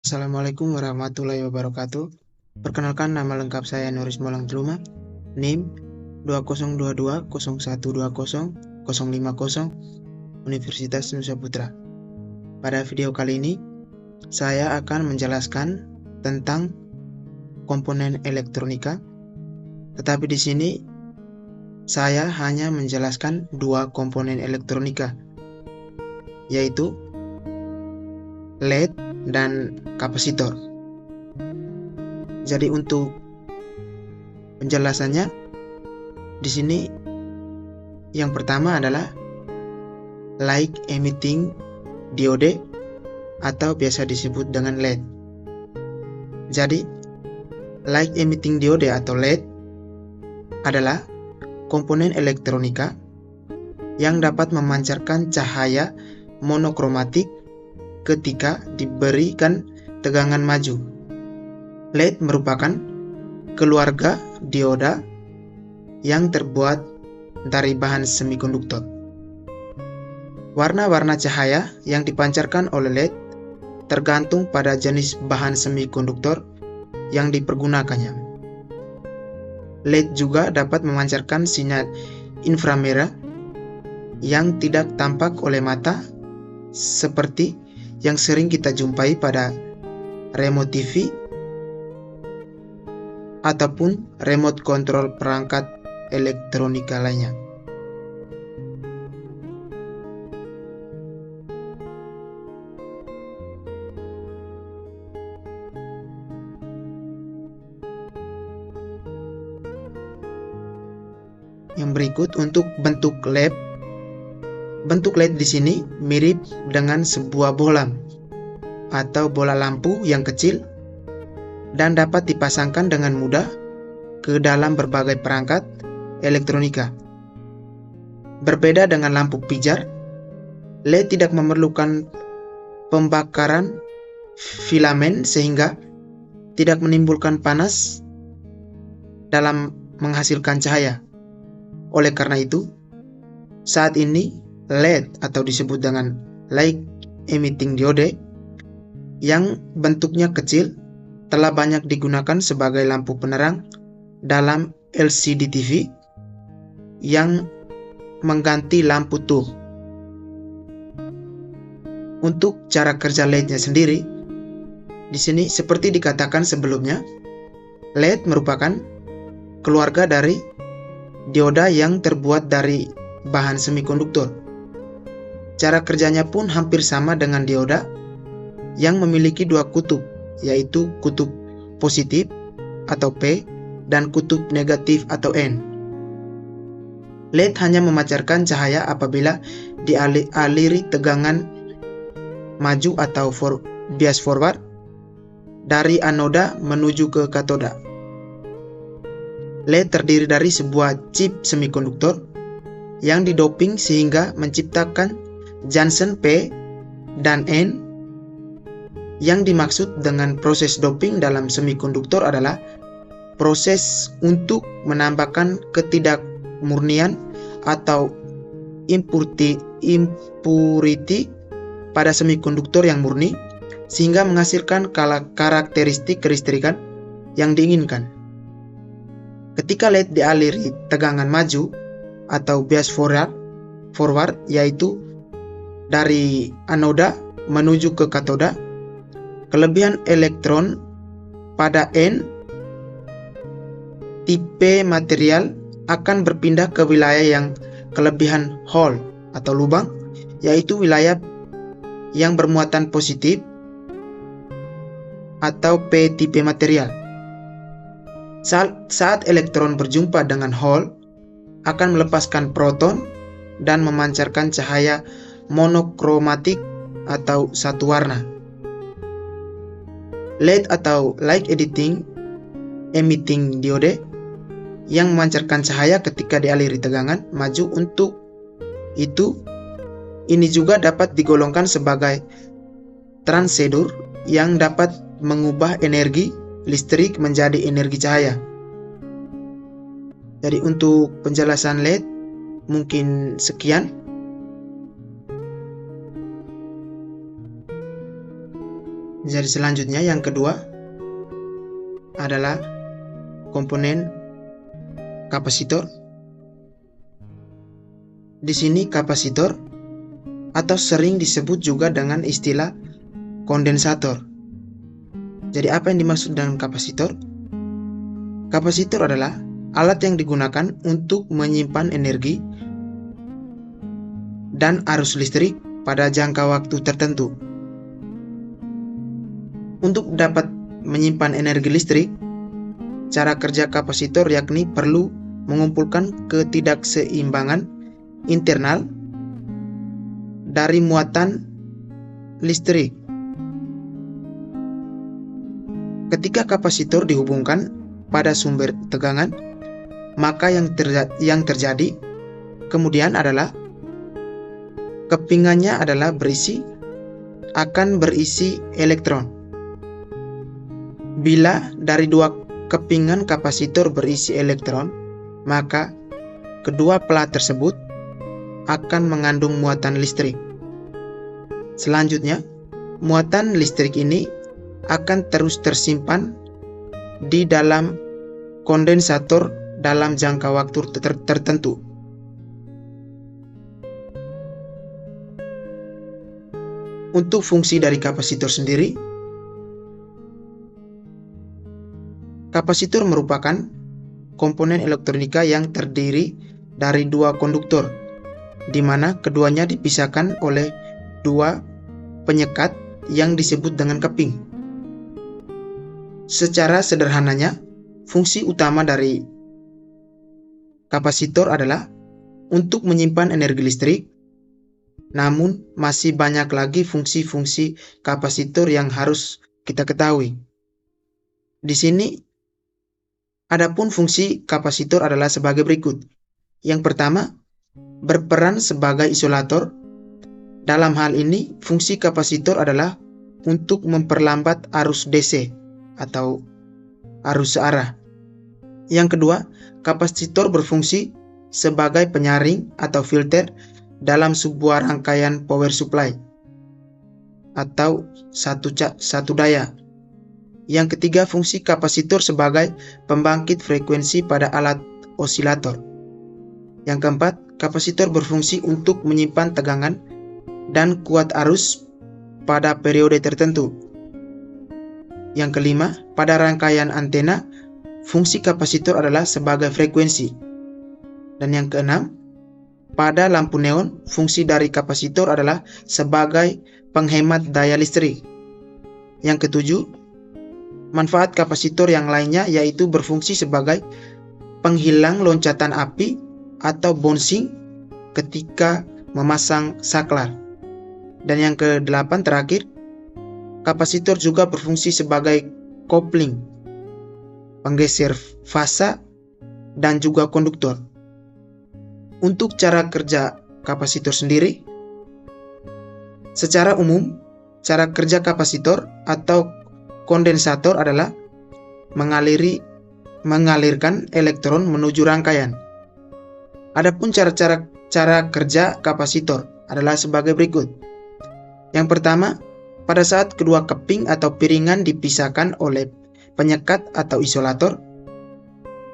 Assalamualaikum warahmatullahi wabarakatuh. Perkenalkan, nama lengkap saya Nuris Molang Tluma, NIM 202201200050, Universitas Nusa Putra. Pada video kali ini, saya akan menjelaskan tentang komponen elektronika, tetapi di sini saya hanya menjelaskan dua komponen elektronika, yaitu LED dan kapasitor. Jadi untuk penjelasannya di sini yang pertama adalah light emitting diode atau biasa disebut dengan LED. Jadi light emitting diode atau LED adalah komponen elektronika yang dapat memancarkan cahaya monokromatik ketika diberikan tegangan maju. LED merupakan keluarga dioda yang terbuat dari bahan semikonduktor. Warna-warna cahaya yang dipancarkan oleh LED tergantung pada jenis bahan semikonduktor yang dipergunakannya. LED juga dapat memancarkan sinyal inframerah yang tidak tampak oleh mata, seperti yang sering kita jumpai pada remote TV ataupun remote control perangkat elektronika lainnya. Yang berikut untuk bentuk LED. Bentuk LED di sini mirip dengan sebuah bola atau bola lampu yang kecil dan dapat dipasangkan dengan mudah ke dalam berbagai perangkat elektronika. Berbeda dengan lampu pijar, LED tidak memerlukan pembakaran filamen sehingga tidak menimbulkan panas dalam menghasilkan cahaya. Oleh karena itu, saat ini LED atau disebut dengan light emitting diode yang bentuknya kecil telah banyak digunakan sebagai lampu penerang dalam LCD TV yang mengganti lampu tub. Untuk cara kerja LED-nya sendiri, di sini seperti dikatakan sebelumnya, LED merupakan keluarga dari dioda yang terbuat dari bahan semikonduktor. Cara kerjanya pun hampir sama dengan dioda yang memiliki dua kutub, yaitu kutub positif atau P dan kutub negatif atau N. LED hanya memancarkan cahaya apabila dialiri tegangan maju atau bias forward dari anoda menuju ke katoda. LED terdiri dari sebuah chip semikonduktor yang didoping sehingga menciptakan junction P dan N. Yang dimaksud dengan proses doping dalam semikonduktor adalah proses untuk menambahkan ketidakmurnian atau impurity pada semikonduktor yang murni sehingga menghasilkan karakteristik kelistrikan yang diinginkan. Ketika LED dialiri tegangan maju atau bias forward, yaitu dari anoda menuju ke katoda, kelebihan elektron pada N tipe material akan berpindah ke wilayah yang kelebihan hole atau lubang, yaitu wilayah yang bermuatan positif atau P tipe material. Saat elektron berjumpa dengan hole, akan melepaskan proton dan memancarkan cahaya monokromatik atau satu warna. LED atau light emitting diode yang memancarkan cahaya ketika dialiri tegangan maju. Untuk itu, ini juga dapat digolongkan sebagai transidur yang dapat mengubah energi listrik menjadi energi cahaya. Jadi untuk penjelasan LED mungkin sekian. Jadi selanjutnya yang kedua adalah komponen kapasitor. Di sini kapasitor atau sering disebut juga dengan istilah kondensator. Jadi apa yang dimaksud dengan kapasitor? Kapasitor adalah alat yang digunakan untuk menyimpan energi dan arus listrik pada jangka waktu tertentu. Untuk dapat menyimpan energi listrik, cara kerja kapasitor yakni perlu mengumpulkan ketidakseimbangan internal dari muatan listrik. Ketika kapasitor dihubungkan pada sumber tegangan, maka yang terjadi kemudian adalah kepingannya akan berisi elektron. Bila dari dua kepingan kapasitor berisi elektron, maka kedua pelat tersebut akan mengandung muatan listrik. Selanjutnya, muatan listrik ini akan terus tersimpan di dalam kondensator dalam jangka waktu tertentu. Untuk fungsi dari kapasitor sendiri, kapasitor merupakan komponen elektronika yang terdiri dari dua konduktor, di mana keduanya dipisahkan oleh dua penyekat yang disebut dengan keping. Secara sederhananya, fungsi utama dari kapasitor adalah untuk menyimpan energi listrik, namun masih banyak lagi fungsi-fungsi kapasitor yang harus kita ketahui. Di sini, adapun fungsi kapasitor adalah sebagai berikut. Yang pertama, berperan sebagai isolator. Dalam hal ini, fungsi kapasitor adalah untuk memperlambat arus DC atau arus searah. Yang kedua, kapasitor berfungsi sebagai penyaring atau filter dalam sebuah rangkaian power supply atau satu daya. Yang ketiga, fungsi kapasitor sebagai pembangkit frekuensi pada alat osilator. Yang keempat, kapasitor berfungsi untuk menyimpan tegangan dan kuat arus pada periode tertentu. Yang kelima, pada rangkaian antena, fungsi kapasitor adalah sebagai frekuensi. Dan yang keenam, pada lampu neon, fungsi dari kapasitor adalah sebagai penghemat daya listrik. Yang ketujuh, manfaat kapasitor yang lainnya yaitu berfungsi sebagai penghilang loncatan api atau bouncing ketika memasang saklar. Dan yang kedelapan terakhir, kapasitor juga berfungsi sebagai kopling, penggeser fasa, dan juga konduktor. Untuk cara kerja kapasitor sendiri, secara umum, cara kerja kapasitor atau kondensator adalah mengalirkan elektron menuju rangkaian. Adapun cara kerja kapasitor adalah sebagai berikut. Yang pertama, pada saat kedua keping atau piringan dipisahkan oleh penyekat atau isolator,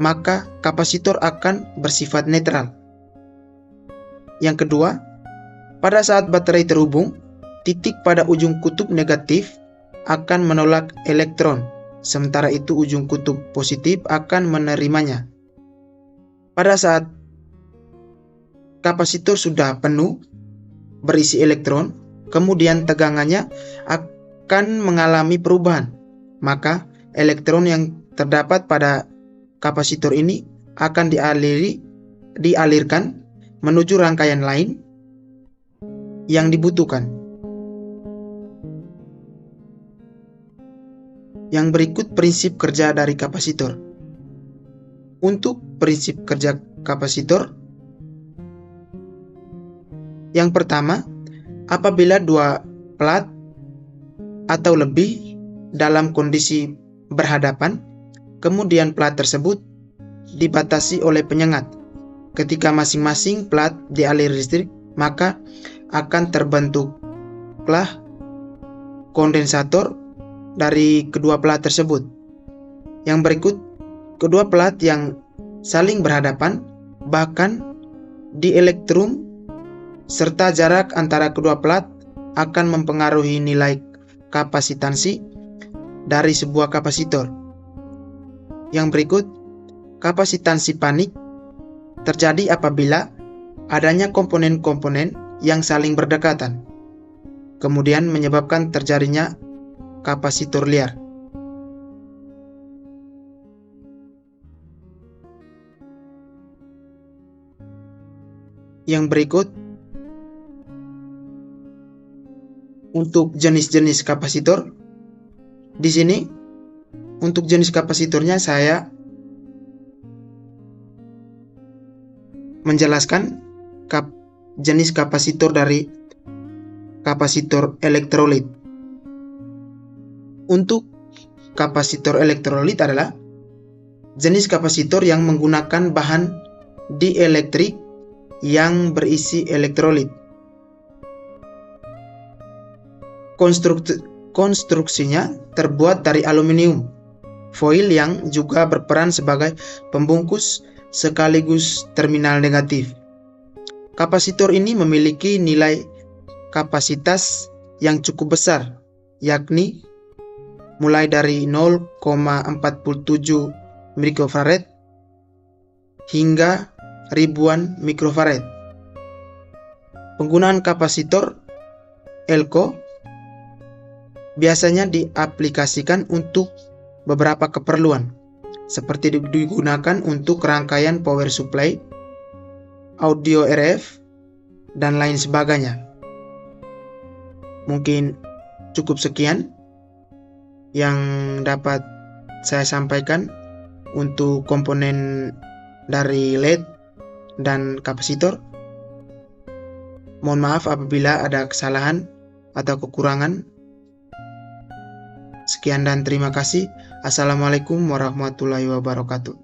maka kapasitor akan bersifat netral. Yang kedua, pada saat baterai terhubung, titik pada ujung kutub negatif akan menolak elektron, sementara itu ujung kutub positif akan menerimanya. Pada saat kapasitor sudah penuh berisi elektron, kemudian tegangannya akan mengalami perubahan, maka elektron yang terdapat pada kapasitor ini akan dialirkan menuju rangkaian lain yang dibutuhkan. Yang berikut prinsip kerja dari kapasitor. Untuk prinsip kerja kapasitor, yang pertama, apabila dua plat atau lebih dalam kondisi berhadapan, kemudian plat tersebut dibatasi oleh penyengat. Ketika masing-masing plat dialiri listrik, maka akan terbentuklah kondensator dari kedua pelat tersebut. Yang berikut, kedua pelat yang saling berhadapan, bahkan di elektrum serta jarak antara kedua pelat akan mempengaruhi nilai kapasitansi dari sebuah kapasitor. Yang berikut, kapasitansi panik terjadi apabila adanya komponen-komponen yang saling berdekatan, kemudian menyebabkan terjadinya kapasitor liar. Yang berikut, untuk jenis-jenis kapasitor. Di sini, untuk jenis kapasitornya saya menjelaskan jenis kapasitor dari kapasitor elektrolit. Untuk kapasitor elektrolit adalah jenis kapasitor yang menggunakan bahan dielektrik yang berisi elektrolit. Konstruksinya terbuat dari aluminium foil yang juga berperan sebagai pembungkus sekaligus terminal negatif. Kapasitor ini memiliki nilai kapasitas yang cukup besar, yakni mulai dari 0,47 mikrofarad hingga ribuan mikrofarad. Penggunaan kapasitor elko biasanya diaplikasikan untuk beberapa keperluan, seperti digunakan untuk rangkaian power supply, audio RF, dan lain sebagainya. Mungkin cukup sekian yang dapat saya sampaikan untuk komponen dari LED dan kapasitor. Mohon maaf apabila ada kesalahan atau kekurangan. Sekian dan terima kasih. Assalamualaikum warahmatullahi wabarakatuh.